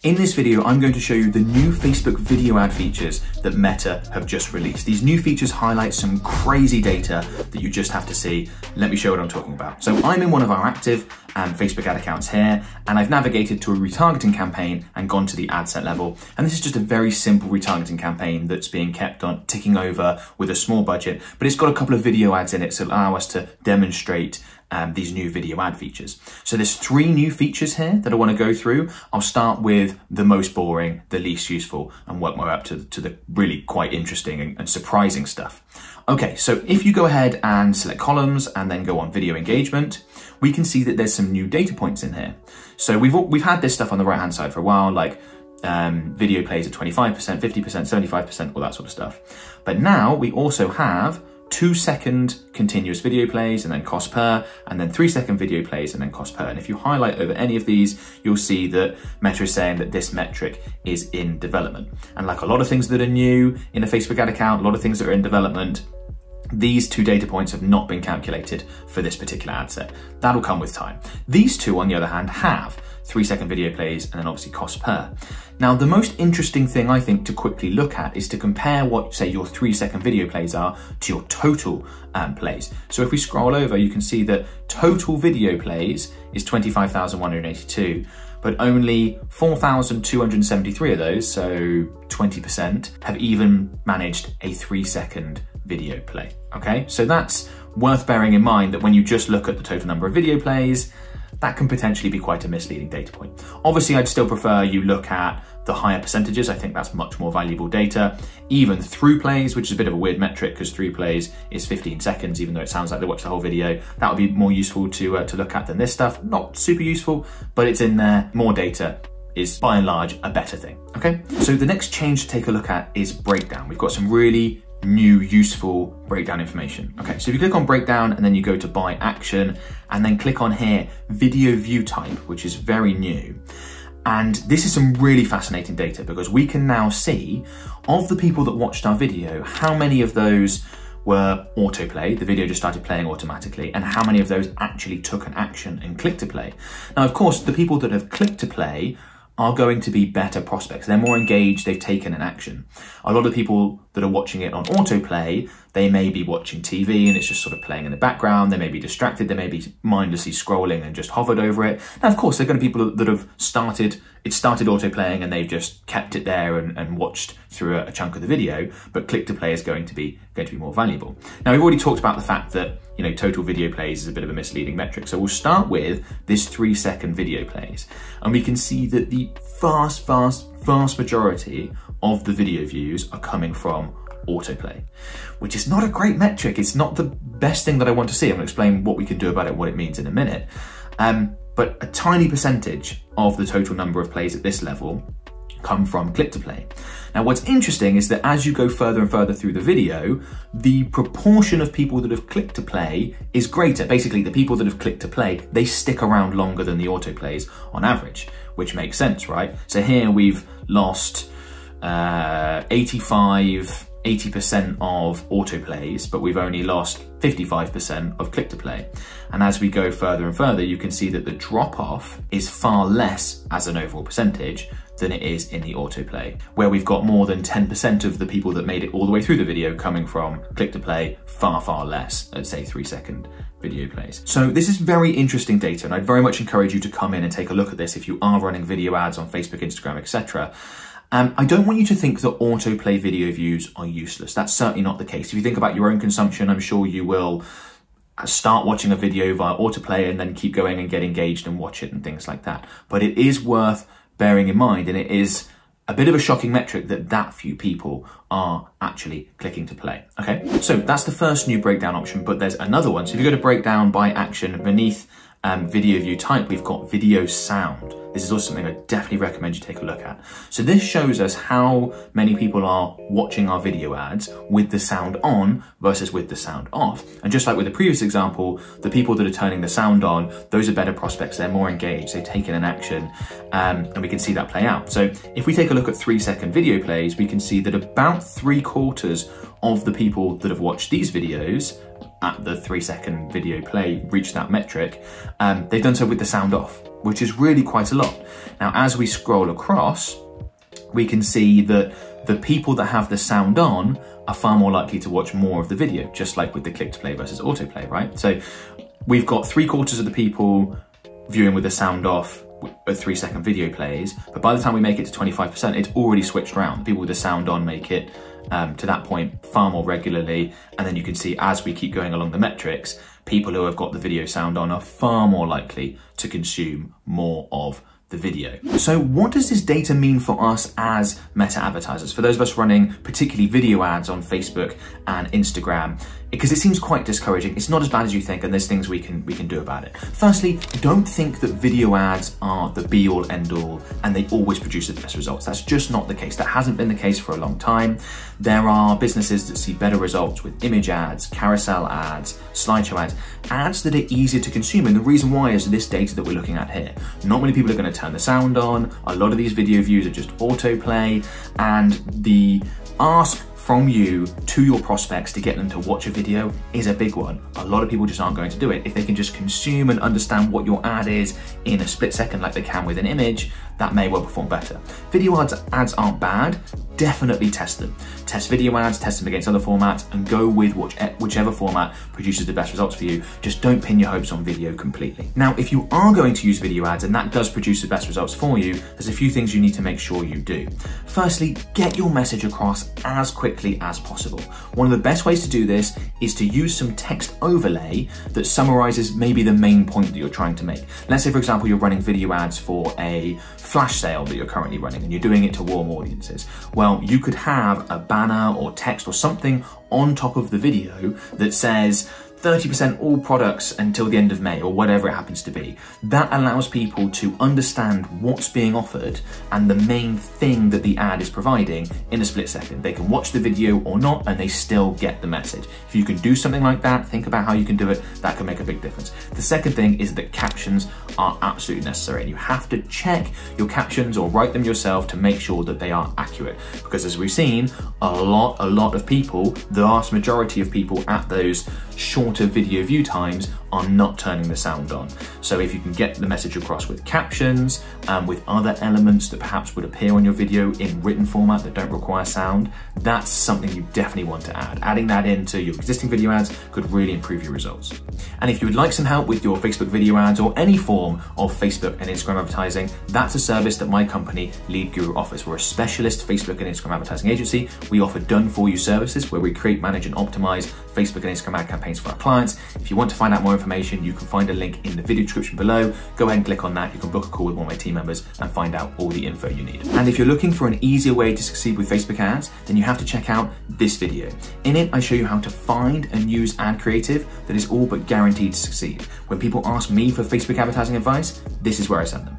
In this video, I'm going to show you the new Facebook video ad features that Meta have just released. These new features highlight some crazy data that you just have to see. Let me show what I'm talking about. So I'm in one of our active Facebook ad accounts here, and I've navigated to a retargeting campaign and gone to the ad set level. And this is just a very simple retargeting campaign that's being kept on ticking over with a small budget, but it's got a couple of video ads in it to allow us to demonstrate these new video ad features. So there's 3 new features here that I want to go through. I'll start with the most boring, the least useful, and work my way up to the really quite interesting and surprising stuff. Okay, so if you go ahead and select columns and then go on video engagement, we can see that there's some new data points in here. So we've had this stuff on the right hand side for a while, like video plays at 25%, 50%, 75%, all that sort of stuff. But now we also have 2-second continuous video plays and then cost per, and then 3-second video plays and then cost per. And if you highlight over any of these, you'll see that Meta is saying that this metric is in development. And like a lot of things that are new in a Facebook ad account, a lot of things that are in development, these 2 data points have not been calculated for this particular ad set. That'll come with time. These 2, on the other hand, have 3-second video plays and then obviously cost per. Now, the most interesting thing I think to quickly look at is to compare what, say, your 3-second video plays are to your total plays. So if we scroll over, you can see that total video plays is 25,182, but only 4,273 of those, so 20%, have even managed a 3-second video play, okay? So that's worth bearing in mind, that when you just look at the total number of video plays, that can potentially be quite a misleading data point. Obviously, I'd still prefer you look at the higher percentages. I think that's much more valuable data. Even through plays, which is a bit of a weird metric because through plays is 15 seconds, even though it sounds like they watch the whole video. That would be more useful to look at than this stuff. Not super useful, but it's in there. More data is by and large a better thing, okay? So the next change to take a look at is breakdown. We've got some really new useful breakdown information. Okay, so if you click on breakdown and then you go to by action and then click on here, video view type, which is very new. And this is some really fascinating data because we can now see of the people that watched our video, how many of those were autoplay, the video just started playing automatically, and how many of those actually took an action and clicked to play. Now, of course, the people that have clicked to play are going to be better prospects. They're more engaged, they've taken an action. A lot of people that are watching it on autoplay, they may be watching TV and it's just sort of playing in the background, they may be distracted, they may be mindlessly scrolling and just hovered over it. Now, of course, there are going to be people that have started autoplaying and they've just kept it there and watched through a chunk of the video, but click to play is going to be more valuable. Now, we've already talked about the fact that, you know, total video plays is a bit of a misleading metric. So we'll start with this 3-second video plays. And we can see that the vast majority of the video views are coming from autoplay, which is not a great metric. It's not the best thing that I want to see. I'm gonna explain what we can do about it, what it means in a minute. But a tiny percentage of the total number of plays at this level come from click to play. Now, what's interesting is that as you go further and further through the video, the proportion of people that have clicked to play is greater. Basically, the people that have clicked to play, they stick around longer than the autoplays on average, which makes sense, right? So here we've lost 80% of autoplays, but we've only lost 55% of click to play. And as we go further and further, you can see that the drop off is far less as an overall percentage than it is in the autoplay, where we've got more than 10% of the people that made it all the way through the video coming from click to play, far less at, say, 3-second video plays. So this is very interesting data, and I'd very much encourage you to come in and take a look at this if you are running video ads on Facebook, Instagram, etc. I don't want you to think that autoplay video views are useless. That's certainly not the case. If you think about your own consumption, I'm sure you will start watching a video via autoplay and then keep going and get engaged and watch it and things like that. But it is worth bearing in mind, and it is a bit of a shocking metric that few people are actually clicking to play. Okay, so that's the first new breakdown option, but there's another one. So if you go to breakdown by action, beneath video view type, we've got video sound. This is also something I definitely recommend you take a look at. So this shows us how many people are watching our video ads with the sound on versus with the sound off. And just like with the previous example, the people that are turning the sound on, those are better prospects. They're more engaged, they've taken an action, and we can see that play out. So if we take a look at 3-second video plays, we can see that about 3/4 of the people that have watched these videos at the 3-second video play reach that metric, they've done so with the sound off, which is really quite a lot. Now, as we scroll across, we can see that the people that have the sound on are far more likely to watch more of the video, just like with the click to play versus autoplay, right? So we've got 3/4 of the people viewing with the sound off at 3-second video plays, but by the time we make it to 25%, it's already switched around. The people with the sound on make it to that point far more regularly, and then you can see as we keep going along the metrics, people who have got the video sound on are far more likely to consume more of the video. So what does this data mean for us as Meta advertisers? For those of us running particularly video ads on Facebook and Instagram, because it seems quite discouraging. It's not as bad as you think, and there's things we can do about it. Firstly, don't think that video ads are the be all end all and they always produce the best results. That's just not the case. That hasn't been the case for a long time. There are businesses that see better results with image ads, carousel ads, slideshow ads, ads that are easier to consume. And the reason why is this data that we're looking at here. Not many people are going to turn the sound on. A lot of these video views are just autoplay, and the ask from you to your prospects to get them to watch a video is a big one. A lot of people just aren't going to do it. If they can just consume and understand what your ad is in a split second like they can with an image, that may well perform better. Video ads aren't bad. Definitely test them. Test video ads, test them against other formats, and go with whichever format produces the best results for you. Just don't pin your hopes on video completely. Now, if you are going to use video ads and that does produce the best results for you, there's a few things you need to make sure you do. Firstly, get your message across as quickly as possible. One of the best ways to do this is to use some text overlay that summarizes maybe the main point that you're trying to make. Let's say, for example, you're running video ads for a flash sale that you're currently running and you're doing it to warm audiences. Well, you could have a banner or text or something on top of the video that says 30% all products until the end of May, or whatever it happens to be. That allows people to understand what's being offered and the main thing that the ad is providing in a split second. They can watch the video or not, and they still get the message. If you can do something like that, think about how you can do it, that can make a big difference. The second thing is that captions are absolutely necessary, and you have to check your captions or write them yourself to make sure that they are accurate. Because as we've seen, a lot of people, the vast majority of people at those shorter video view times are not turning the sound on. So if you can get the message across with captions, with other elements that perhaps would appear on your video in written format that don't require sound, that's something you definitely want to add. Adding that into your existing video ads could really improve your results. And if you would like some help with your Facebook video ads or any form of Facebook and Instagram advertising, that's a service that my company, Lead Guru, offers. We're a specialist Facebook and Instagram advertising agency. We offer done-for-you services where we create, manage, and optimize Facebook and Instagram ad campaigns for our clients. If you want to find out more information, you can find a link in the video description below. Go ahead and click on that. You can book a call with one of my team members and find out all the info you need. And if you're looking for an easier way to succeed with Facebook ads, then you have to check out this video. In it, I show you how to find and use ad creative that is all but guaranteed to succeed. When people ask me for Facebook advertising advice, this is where I send them.